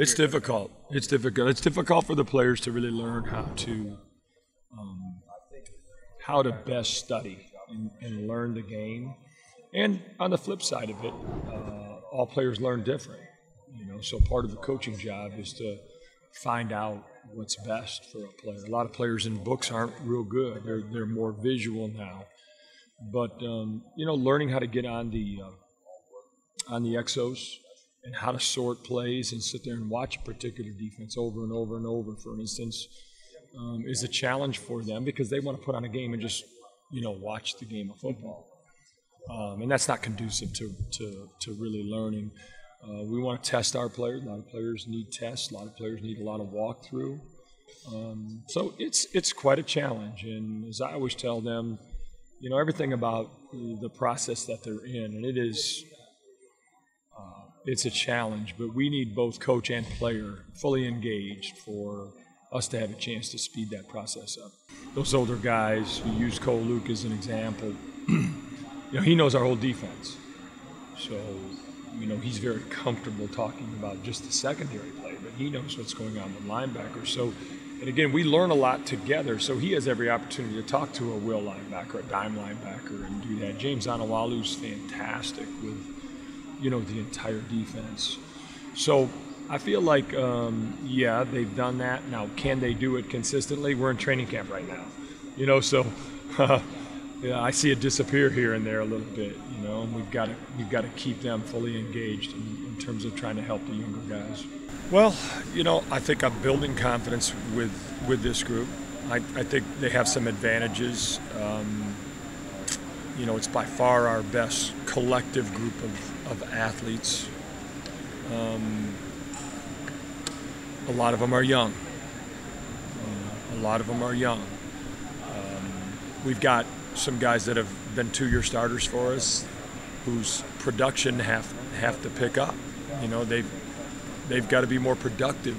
It's difficult. It's difficult. It's difficult for the players to really learn how to best study and learn the game. And on the flip side of it, all players learn different. So part of the coaching job is to find out what's best for a player. A lot of players in books aren't real good. They're more visual now. But learning how to get on the Exos and how to sort plays and sit there and watch a particular defense over and over and over, for instance, is a challenge for them because they want to put on a game and just watch the game of football. And that's not conducive to really learning. We want to test our players. A lot of players need tests. A lot of players need a lot of walkthrough. So it's quite a challenge. And as I always tell them, everything about the process that they're in, and it's a challenge, but we need both coach and player fully engaged for us to have a chance to speed that process up. Those older guys who use Cole Luke as an example, he knows our whole defense. So, he's very comfortable talking about just the secondary play, but he knows what's going on with linebackers. So, and again, we learn a lot together, so he has every opportunity to talk to a will linebacker, a dime linebacker, and do that. James Anawalu's fantastic with, the entire defense. So I feel like, they've done that. Now, can they do it consistently? We're in training camp right now, so I see it disappear here and there a little bit, and we've got to keep them fully engaged in terms of trying to help the younger guys. Well, I think I'm building confidence with this group. I think they have some advantages. It's by far our best collective group of athletes. A lot of them are young. We've got some guys that have been 2-year starters for us whose production have to pick up. They've got to be more productive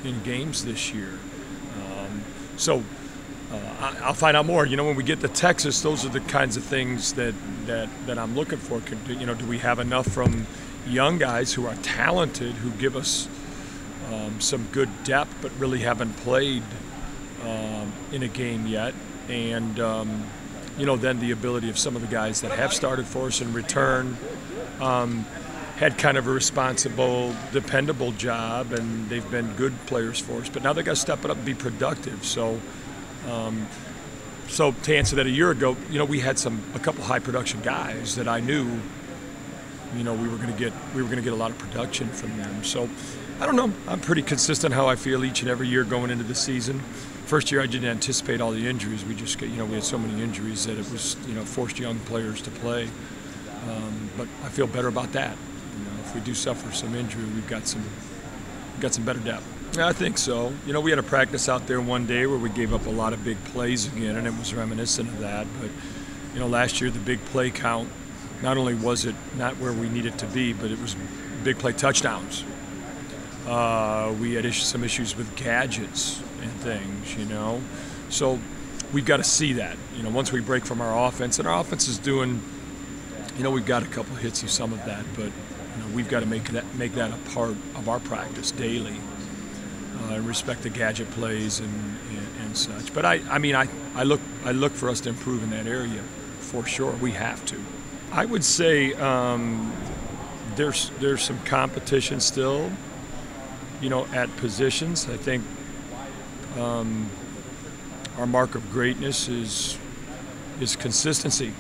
in games this year. I'll find out more. When we get to Texas, those are the kinds of things that I'm looking for. Do we have enough from young guys who are talented, who give us some good depth, but really haven't played in a game yet? And, then the ability of some of the guys that have started for us in return had kind of a responsible, dependable job, and they've been good players for us. But now they've got to step it up and be productive. So to answer that, a year ago, we had a couple high production guys that I knew, we were going to get a lot of production from them. So I don't know. I'm pretty consistent how I feel each and every year going into the season. First year I didn't anticipate all the injuries. We just we had so many injuries that it was forced young players to play. But I feel better about that. If we do suffer some injury, we've got some better depth. Yeah, I think so. We had a practice out there one day where we gave up a lot of big plays again, and it was reminiscent of that. But last year the big play count, not only was it not where we needed to be, but it was big play touchdowns. We had some issues with gadgets and things, So we've got to see that, once we break from our offense. And our offense is doing, we've got a couple of hits of some of that, but we've got to make that a part of our practice daily, in respect to gadget plays and such. But I look for us to improve in that area for sure. We have to. I would say there's some competition still, at positions. I think our mark of greatness is consistency.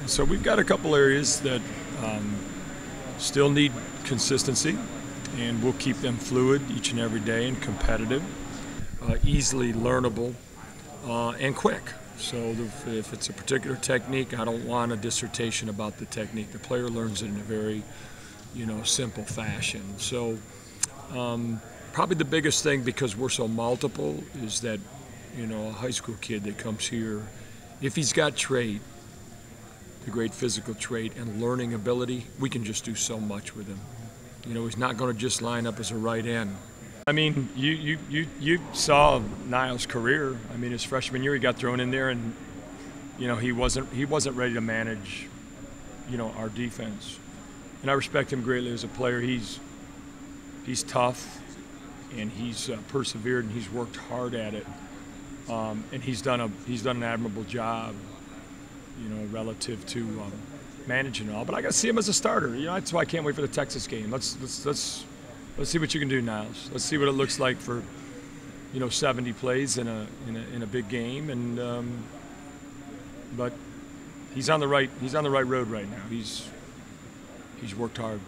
So we've got a couple areas that still need consistency, and we'll keep them fluid each and every day and competitive, easily learnable, and quick. So if it's a particular technique, I don't want a dissertation about the technique. The player learns it in a very, simple fashion. So probably the biggest thing, because we're so multiple, is that, a high school kid that comes here, if he's got trait, the great physical trait and learning ability, we can just do so much with him. He's not going to just line up as a right end. You saw Niall's career. His freshman year he got thrown in there, and he wasn't ready to manage our defense. And I respect him greatly as a player. He's he's tough, and he's persevered, and he's worked hard at it, and he's done an admirable job, relative to managing it all. But I got to see him as a starter. That's why I can't wait for the Texas game. Let's see what you can do, Niles. Let's see what it looks like for 70 plays in a big game, and but he's on the right road right now. He's worked hard.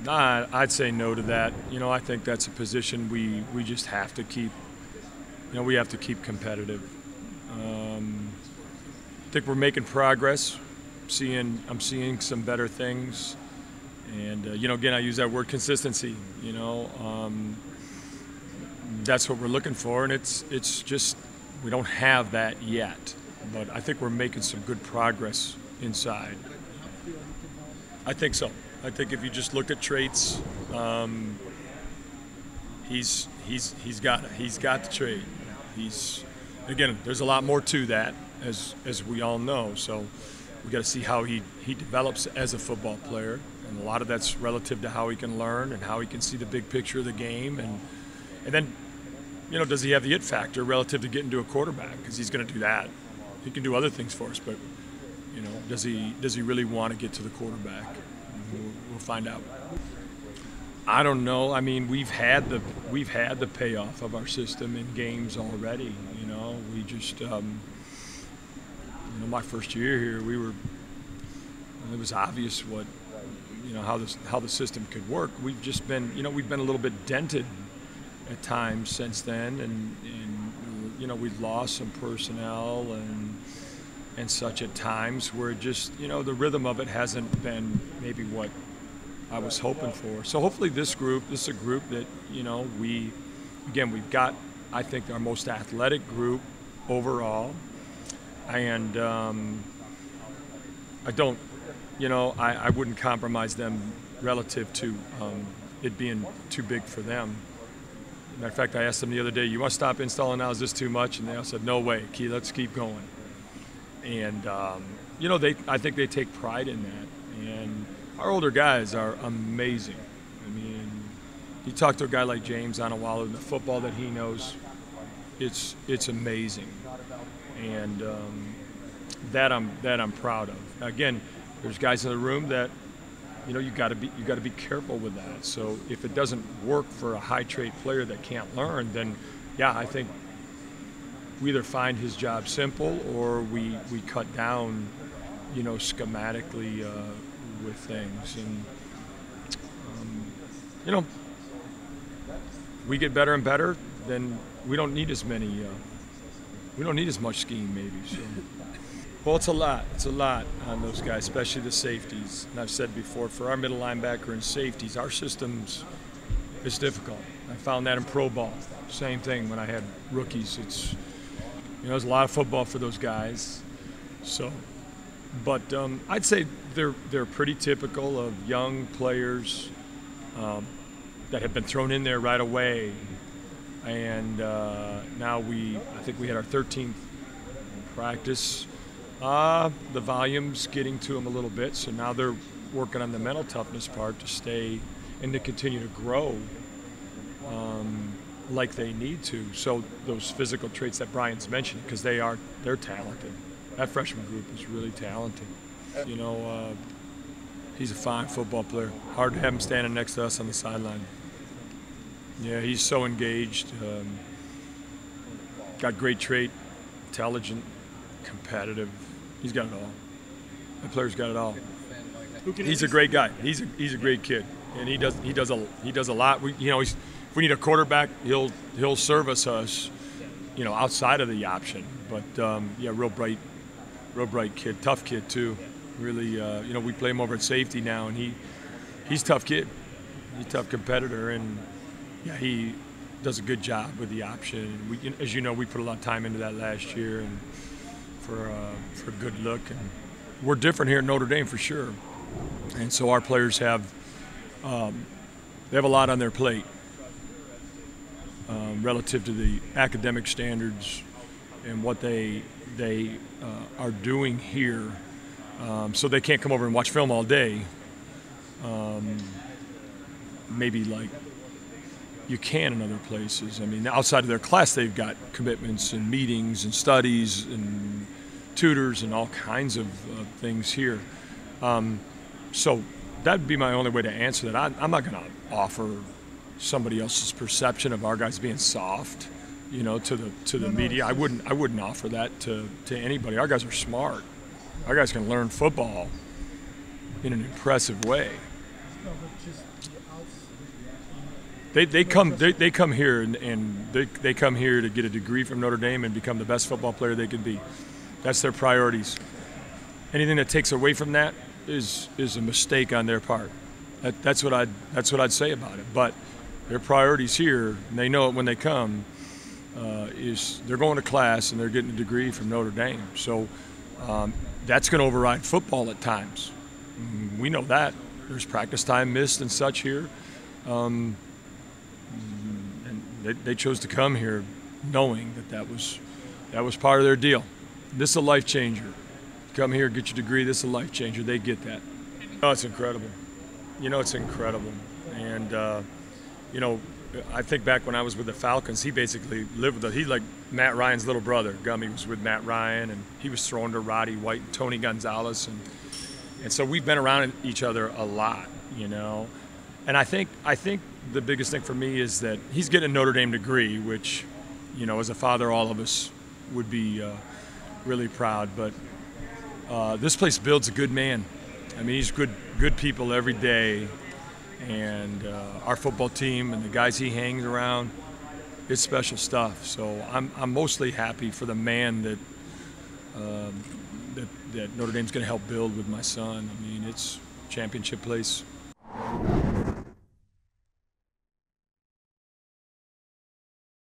I'd say no to that. I think that's a position we just have to keep. We have to keep competitive. I think we're making progress. I'm seeing some better things, and again, I use that word consistency. That's what we're looking for, and it's just we don't have that yet. But I think we're making some good progress inside. I think so. I think if you just look at traits, he's got the trait. Again, there's a lot more to that, as we all know. So we got to see how he develops as a football player, and a lot of that's relative to how he can learn and how he can see the big picture of the game, and then does he have the it factor relative to getting to a quarterback? Because he's going to do that. He can do other things for us, but does he really want to get to the quarterback? We'll find out. I don't know. I mean, we've had the payoff of our system in games already. We just my first year here, it was obvious what how the system could work. We've just been we've been a little bit dented at times since then, and we've lost some personnel and such at times where just the rhythm of it hasn't been maybe what I was hoping for. So hopefully this is a group that we've got, I think, our most athletic group overall, and I wouldn't compromise them relative to it being too big for them. Matter of fact, I asked them the other day, "You want to stop installing now? Is this too much?" And they all said, "No way, let's keep going." And I think they take pride in that. And our older guys are amazing. I mean, you talk to a guy like James Anawalu, the football that he knows, it's amazing, and that I'm proud of. Again, there's guys in the room that you got to be careful with that. So if it doesn't work for a high trait player that can't learn, then I think we either find his job simple or we cut down, schematically with things, and we get better and better, then we don't need as much scheme maybe. So. Well, it's a lot on those guys, especially the safeties. And I've said before, for our middle linebacker and safeties, our systems, it's difficult. I found that in pro ball. Same thing when I had rookies. It's there's a lot of football for those guys. So, but I'd say they're pretty typical of young players that have been thrown in there right away. And now I think we had our 13th practice. The volume's getting to them a little bit, so now they're working on the mental toughness part to stay and to continue to grow like they need to. So those physical traits that Brian's mentioned, because they're talented. That freshman group is really talented. He's a fine football player. Hard to have him standing next to us on the sideline. Yeah, he's so engaged. Got great trait, intelligent, competitive. He's got it all. That player's got it all. He's a great guy. He's a great kid, and he does a lot. If we need a quarterback, he'll service us, outside of the option. But real bright kid, tough kid too. Really, we play him over at safety now, and he's a tough kid. He's a tough competitor, and he does a good job with the option. As you know, we put a lot of time into that last year, and for a good look. And we're different here at Notre Dame for sure. And so our players have a lot on their plate relative to the academic standards and what they are doing here. So they can't come over and watch film all day. Maybe like you can in other places. I mean, outside of their class, they've got commitments and meetings and studies and tutors and all kinds of things here. So that'd be my only way to answer that. I'm not going to offer somebody else's perception of our guys being soft, you know, to the media. I wouldn't offer that to anybody. Our guys are smart. Our guys can learn football in an impressive way. They come here and they come here to get a degree from Notre Dame and become the best football player they can be. That's their priorities. Anything that takes away from that is a mistake on their part. That's what I'd say about it. But their priorities here, and they know it when they come, is they're going to class and they're getting a degree from Notre Dame. So that's going to override football at times. We know that. There's practice time missed and such here. And they chose to come here knowing that was part of their deal. This is a life changer. Come here, get your degree. This is a life changer. They get that. Oh, it's incredible. You know, it's incredible. And you know, I think back when I was with the Falcons, he basically lived with he's like Matt Ryan's little brother. Gummy was with Matt Ryan, and he was thrown to Roddy White and Tony Gonzalez, and so we've been around each other a lot, you know. And I think the biggest thing for me is that he's getting a Notre Dame degree, which, you know, as a father, all of us would be really proud. But this place builds a good man. I mean, he's good people every day. And our football team and the guys he hangs around, it's special stuff. So I'm mostly happy for the man that Notre Dame's going to help build with my son. I mean, it's a championship place.